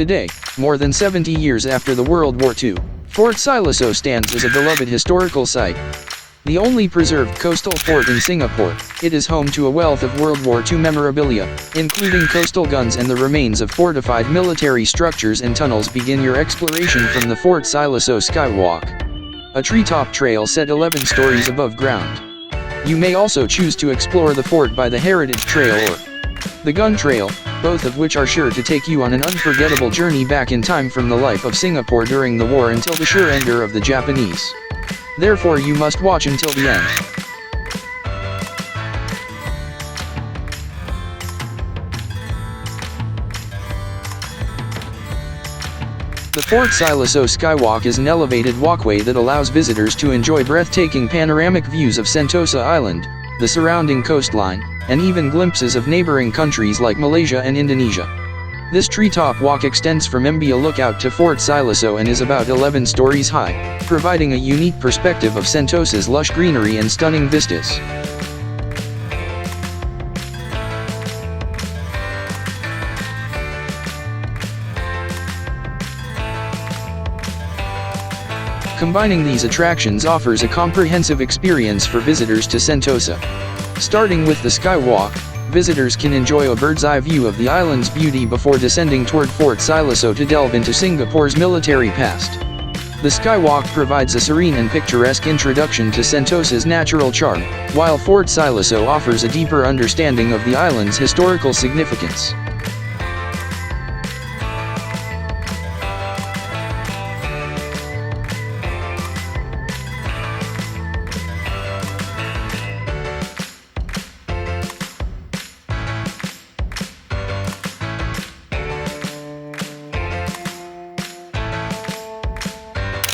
Today, more than 70 years after the World War II, Fort Siloso stands as a beloved historical site. The only preserved coastal fort in Singapore, it is home to a wealth of World War II memorabilia, including coastal guns and the remains of fortified military structures and tunnels. Begin your exploration from the Fort Siloso Skywalk, a treetop trail set 11 stories above ground. You may also choose to explore the fort by the Heritage Trail or the Gun Trail, both of which are sure to take you on an unforgettable journey back in time from the life of Singapore during the war until the surrender of the Japanese. Therefore you must watch until the end. The Fort Siloso Skywalk is an elevated walkway that allows visitors to enjoy breathtaking panoramic views of Sentosa Island, the surrounding coastline, and even glimpses of neighboring countries like Malaysia and Indonesia. This treetop walk extends from Mbia Lookout to Fort Siloso and is about 11 stories high, providing a unique perspective of Sentosa's lush greenery and stunning vistas. Combining these attractions offers a comprehensive experience for visitors to Sentosa. Starting with the Skywalk, visitors can enjoy a bird's-eye view of the island's beauty before descending toward Fort Siloso to delve into Singapore's military past. The Skywalk provides a serene and picturesque introduction to Sentosa's natural charm, while Fort Siloso offers a deeper understanding of the island's historical significance.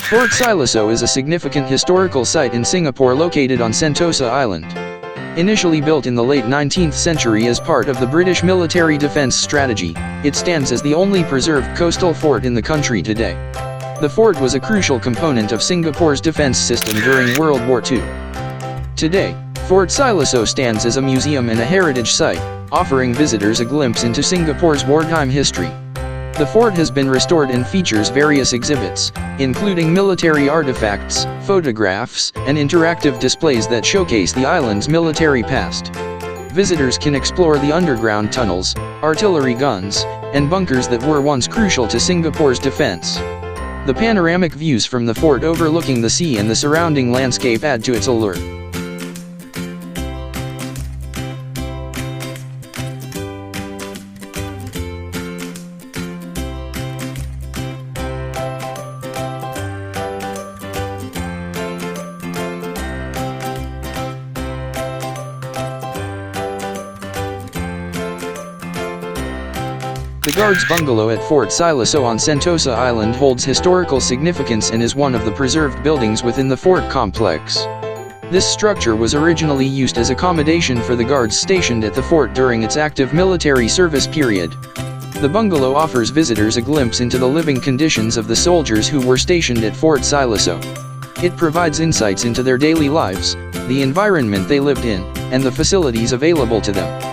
Fort Siloso is a significant historical site in Singapore located on Sentosa Island. Initially built in the late 19th century as part of the British military defense strategy, it stands as the only preserved coastal fort in the country today. The fort was a crucial component of Singapore's defense system during World War II. Today, Fort Siloso stands as a museum and a heritage site, offering visitors a glimpse into Singapore's wartime history. The fort has been restored and features various exhibits, including military artifacts, photographs, and interactive displays that showcase the island's military past. Visitors can explore the underground tunnels, artillery guns, and bunkers that were once crucial to Singapore's defense. The panoramic views from the fort overlooking the sea and the surrounding landscape add to its allure. The Guards Bungalow at Fort Siloso on Sentosa Island holds historical significance and is one of the preserved buildings within the fort complex. This structure was originally used as accommodation for the guards stationed at the fort during its active military service period. The bungalow offers visitors a glimpse into the living conditions of the soldiers who were stationed at Fort Siloso. It provides insights into their daily lives, the environment they lived in, and the facilities available to them.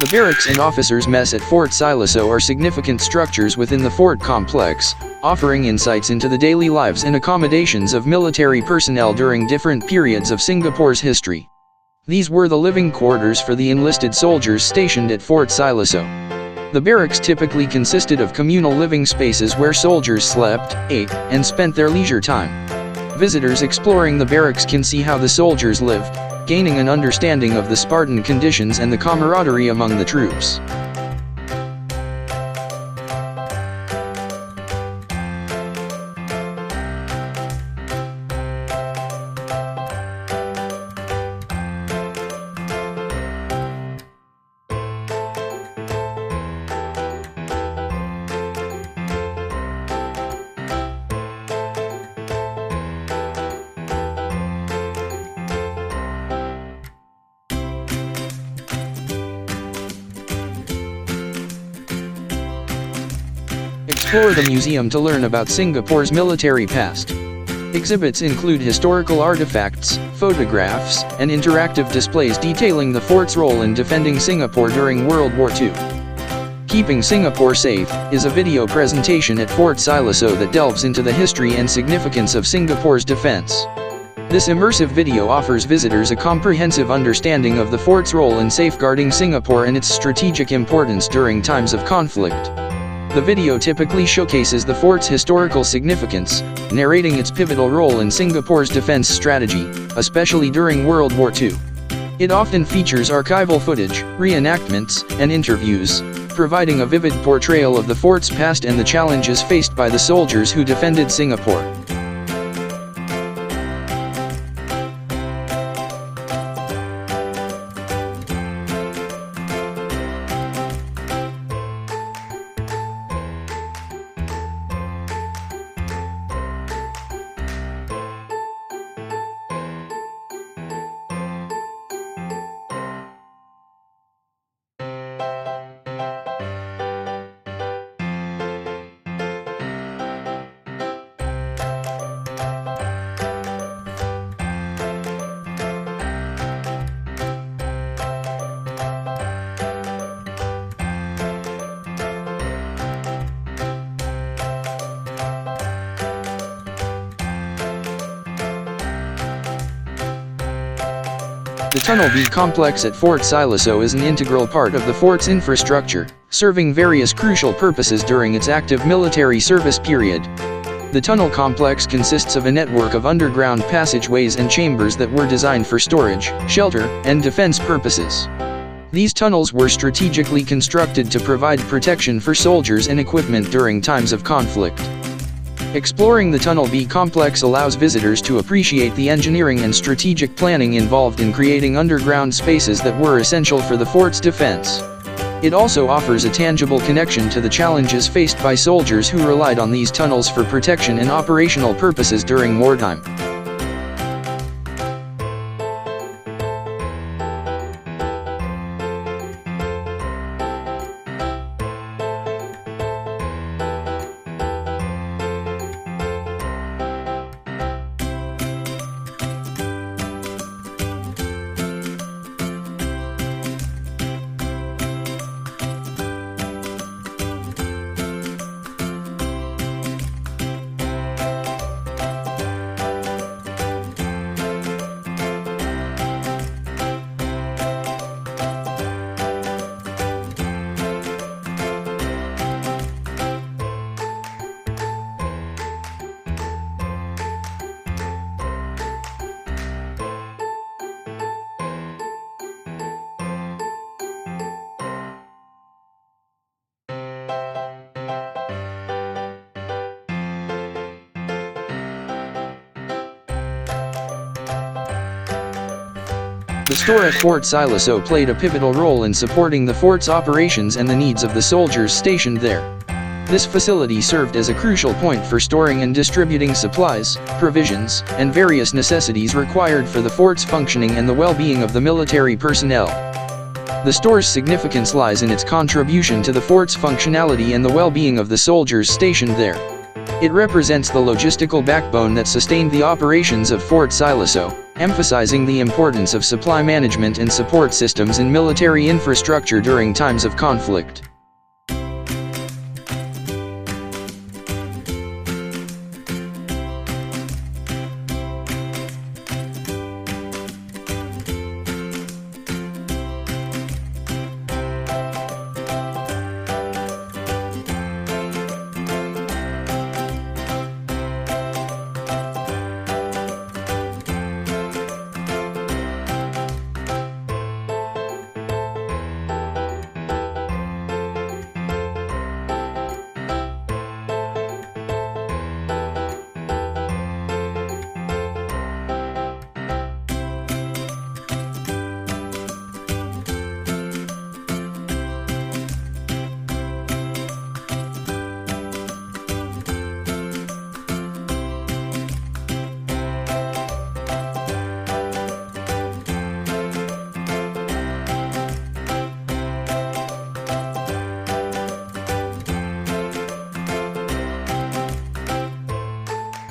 The barracks and officers' mess at Fort Siloso are significant structures within the fort complex, offering insights into the daily lives and accommodations of military personnel during different periods of Singapore's history. These were the living quarters for the enlisted soldiers stationed at Fort Siloso. The barracks typically consisted of communal living spaces where soldiers slept, ate, and spent their leisure time. Visitors exploring the barracks can see how the soldiers lived, gaining an understanding of the Spartan conditions and the camaraderie among the troops. Explore the museum to learn about Singapore's military past. Exhibits include historical artifacts, photographs, and interactive displays detailing the fort's role in defending Singapore during World War II. Keeping Singapore Safe is a video presentation at Fort Siloco that delves into the history and significance of Singapore's defense. This immersive video offers visitors a comprehensive understanding of the fort's role in safeguarding Singapore and its strategic importance during times of conflict. The video typically showcases the fort's historical significance, narrating its pivotal role in Singapore's defense strategy, especially during World War II. It often features archival footage, reenactments, and interviews, providing a vivid portrayal of the fort's past and the challenges faced by the soldiers who defended Singapore. The Tunnel B complex at Fort Siloco is an integral part of the fort's infrastructure, serving various crucial purposes during its active military service period. The tunnel complex consists of a network of underground passageways and chambers that were designed for storage, shelter, and defense purposes. These tunnels were strategically constructed to provide protection for soldiers and equipment during times of conflict. Exploring the Tunnel B complex allows visitors to appreciate the engineering and strategic planning involved in creating underground spaces that were essential for the fort's defense. It also offers a tangible connection to the challenges faced by soldiers who relied on these tunnels for protection and operational purposes during wartime. The store at Fort Siloco played a pivotal role in supporting the fort's operations and the needs of the soldiers stationed there. This facility served as a crucial point for storing and distributing supplies, provisions, and various necessities required for the fort's functioning and the well-being of the military personnel. The store's significance lies in its contribution to the fort's functionality and the well-being of the soldiers stationed there. It represents the logistical backbone that sustained the operations of Fort Siloco, emphasizing the importance of supply management and support systems in military infrastructure during times of conflict.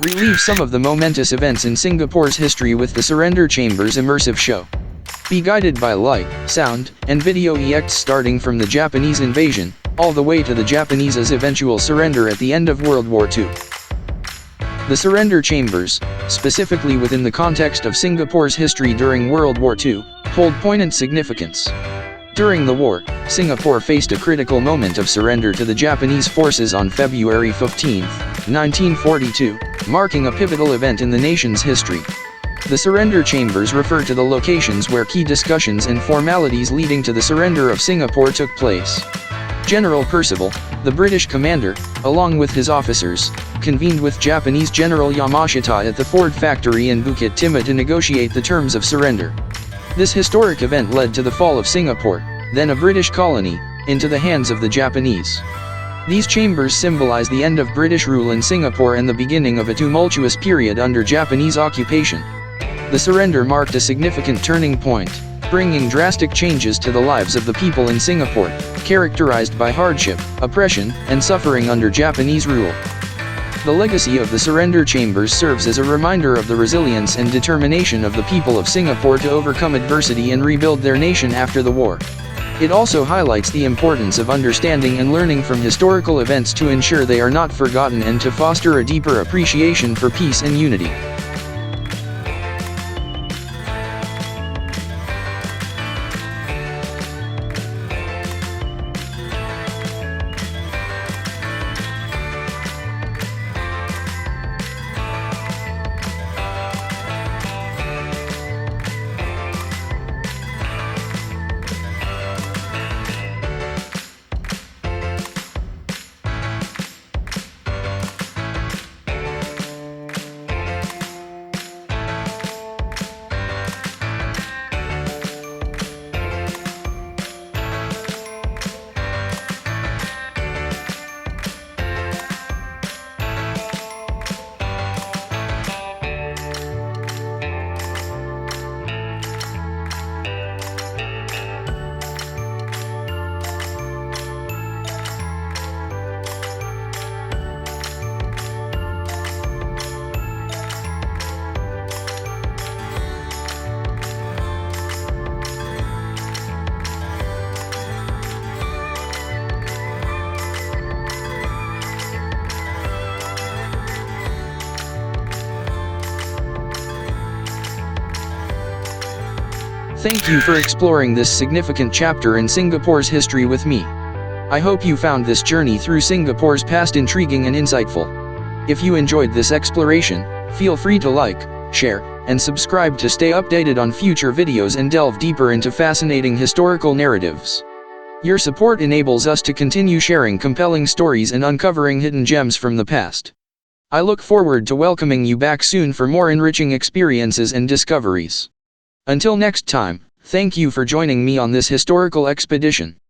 Relive some of the momentous events in Singapore's history with the Surrender Chambers immersive show. Be guided by light, sound, and video effects starting from the Japanese invasion, all the way to the Japanese's eventual surrender at the end of World War II. The Surrender Chambers, specifically within the context of Singapore's history during World War II, hold poignant significance. During the war, Singapore faced a critical moment of surrender to the Japanese forces on February 15, 1942, marking a pivotal event in the nation's history. The Surrender Chambers refer to the locations where key discussions and formalities leading to the surrender of Singapore took place. General Percival, the British commander, along with his officers, convened with Japanese General Yamashita at the Ford factory in Bukit Timah to negotiate the terms of surrender. This historic event led to the fall of Singapore, then a British colony, into the hands of the Japanese. These chambers symbolize the end of British rule in Singapore and the beginning of a tumultuous period under Japanese occupation. The surrender marked a significant turning point, bringing drastic changes to the lives of the people in Singapore, characterized by hardship, oppression, and suffering under Japanese rule. The legacy of the Surrender Chambers serves as a reminder of the resilience and determination of the people of Singapore to overcome adversity and rebuild their nation after the war. It also highlights the importance of understanding and learning from historical events to ensure they are not forgotten and to foster a deeper appreciation for peace and unity. Thank you for exploring this significant chapter in Singapore's history with me. I hope you found this journey through Singapore's past intriguing and insightful. If you enjoyed this exploration, feel free to like, share, and subscribe to stay updated on future videos and delve deeper into fascinating historical narratives. Your support enables us to continue sharing compelling stories and uncovering hidden gems from the past. I look forward to welcoming you back soon for more enriching experiences and discoveries. Until next time, thank you for joining me on this historical expedition.